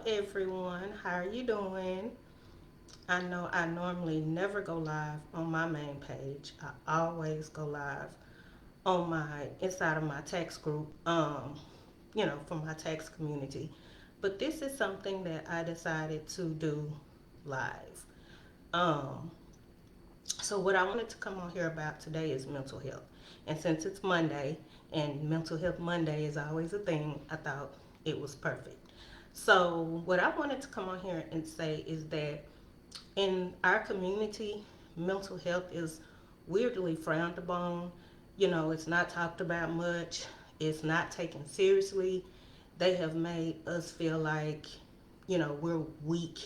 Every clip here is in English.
everyone. How are you doing? I know I normally never go live on my main page. I always go live on my inside of my text group, for my text community. But this is something that I decided to do live. Um, so what I wanted to come on here about today is mental health. And since it's Monday and Mental Health Monday is always a thing, I thought it was perfect. So what I wanted to come on here and say is that in our community, mental health is weirdly frowned upon. It's not talked about much. It's not taken seriously. They have made us feel like, we're weak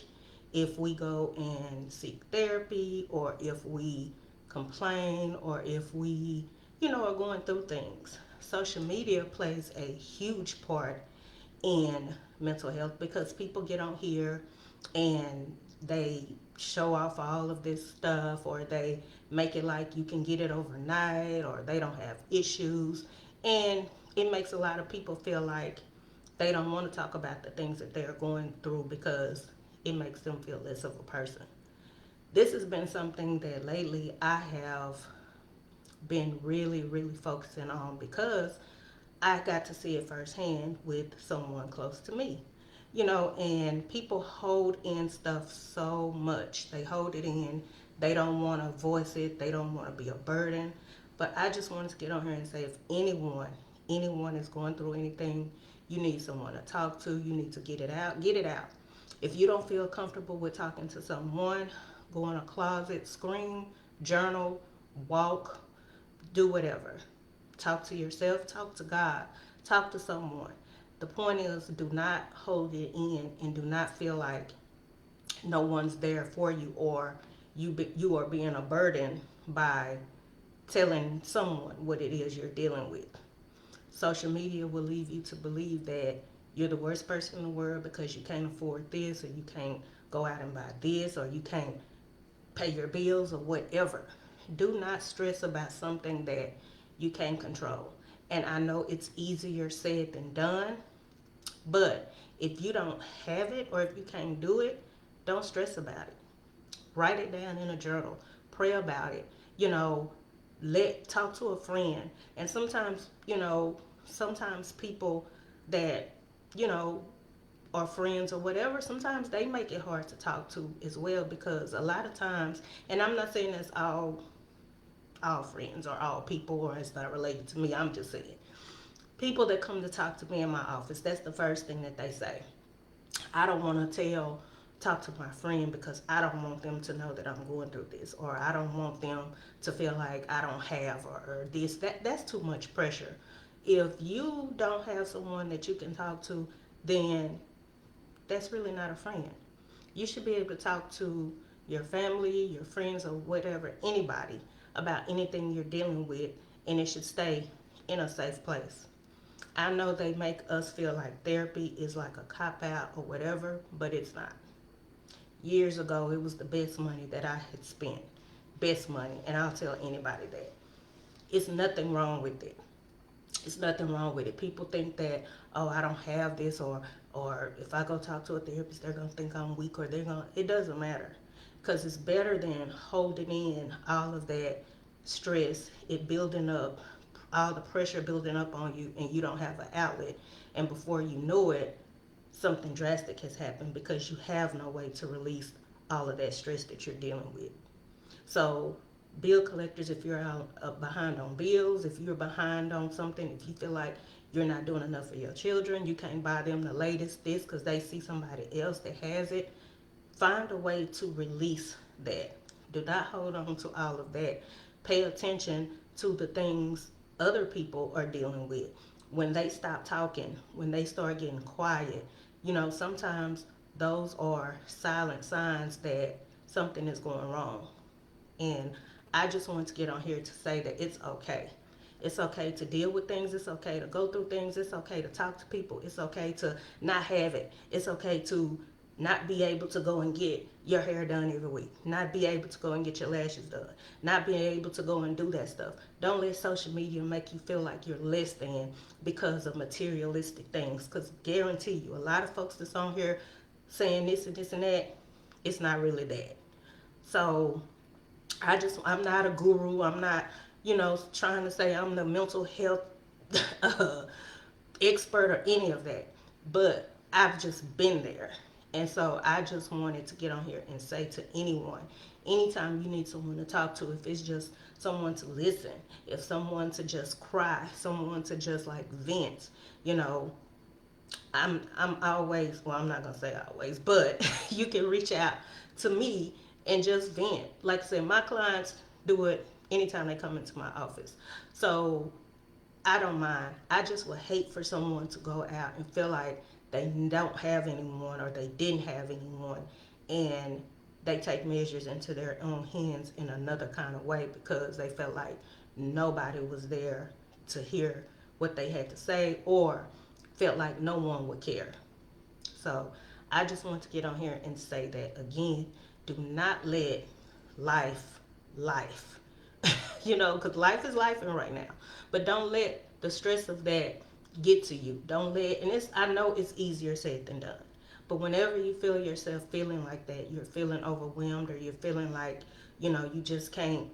if we go and seek therapy or if we complain or if we, are going through things. Social media plays a huge part in mental health because people get on here and they show off all of this stuff or they make it like you can get it overnight or they don't have issues, and it makes a lot of people feel like they don't want to talk about the things that they're going through because it makes them feel less of a person. This has been something that lately I have been really focusing on because I got to see it firsthand with someone close to me. And people hold in stuff so much. They hold it in. They don't want to voice it. They don't want to be a burden. But I just wanted to get on here and say if anyone is going through anything, you need someone to talk to. You need to get it out. Get it out. If you don't feel comfortable with talking to someone, go in a closet, scream, journal, walk, do whatever. Talk to yourself, talk to God, talk to someone. The point is, do not hold it in and do not feel like no one's there for you or you are being a burden by telling someone what it is you're dealing with. Social media will leave you to believe that you're the worst person in the world because you can't afford this or you can't go out and buy this or you can't pay your bills or whatever. Do not stress about something that you can't control. And I know it's easier said than done, but if you don't have it or if you can't do it, don't stress about it. Write it down in a journal. Pray about it. Talk to a friend. And sometimes people that, you know, are friends or whatever, sometimes they make it hard to talk to as well because a lot of times, and I'm not saying that's all friends or all people or it's not related to me. I'm just saying people that come to talk to me in my office, that's the first thing that they say. I don't want to talk to my friend because I don't want them to know that I'm going through this, or I don't want them to feel like I don't have or this. That's too much pressure. If you don't have someone that you can talk to, then that's really not a friend. You should be able to talk to your family, your friends, or whatever, anybody about anything you're dealing with, and it should stay in a safe place. I know they make us feel like therapy is like a cop out or whatever, but it's not. Years ago, it was the best money that I had spent. Best money, and I'll tell anybody that. It's nothing wrong with it. It's nothing wrong with it. People think that, oh, I don't have this, or if I go talk to a therapist, they're gonna think I'm weak, or they're gonna. It doesn't matter, because it's better than holding in all of that stress, it building up, all the pressure building up on you, and you don't have an outlet, and before you know it, something drastic has happened because you have no way to release all of that stress that you're dealing with. So, bill collectors, if you're out behind on bills, if you're behind on something, if you feel like you're not doing enough for your children, you can't buy them the latest this because they see somebody else that has it, find a way to release that. Do not hold on to all of that. Pay attention to the things other people are dealing with. When they stop talking, when they start getting quiet, sometimes those are silent signs that something is going wrong. And I just want to get on here to say that it's okay. It's okay to deal with things. It's okay to go through things. It's okay to talk to people. It's okay to not have it. It's okay to not be able to go and get your hair done every week. Not be able to go and get your lashes done. Not be able to go and do that stuff. Don't let social media make you feel like you're less than because of materialistic things. Because guarantee you, a lot of folks that's on here, saying this and this and that. It's not really that. So I'm not a guru. I'm not, trying to say I'm the mental health uh, expert or any of that. But I've just been there. And so I just wanted to get on here and say to anyone, anytime you need someone to talk to, if it's just someone to listen, if someone to just cry, someone to just like vent, you know, I'm always, well, I'm not gonna say always, but you can reach out to me and just vent. Like I said, my clients do it anytime they come into my office. So I don't mind. I just would hate for someone to go out and feel like they don't have anyone or they didn't have anyone and they take measures into their own hands in another kind of way because they felt like nobody was there to hear what they had to say or felt like no one would care. So I just want to get on here and say that again, do not let life, life, because life is life right now. But don't let the stress of that get to you. Don't let, and I know it's easier said than done. But whenever you feel yourself feeling like that, you're feeling overwhelmed or you're feeling like, you just can't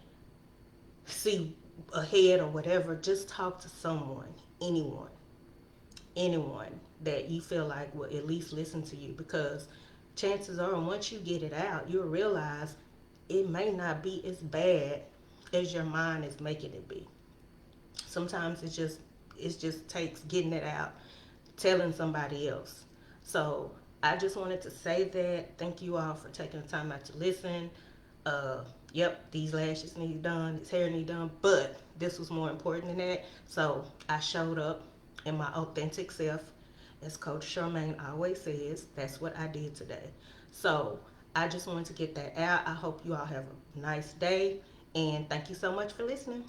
see ahead or whatever, just talk to someone, anyone that you feel like will at least listen to you because chances are once you get it out you'll realize it may not be as bad as your mind is making it be. Sometimes it just takes getting it out, telling somebody else. So I just wanted to say that. Thank you all for taking the time out to listen. Yep, these lashes need done, this hair need done, but this was more important than that. So I showed up in my authentic self, as Coach Charmaine always says. That's what I did today. So I just wanted to get that out. I hope you all have a nice day, and thank you so much for listening.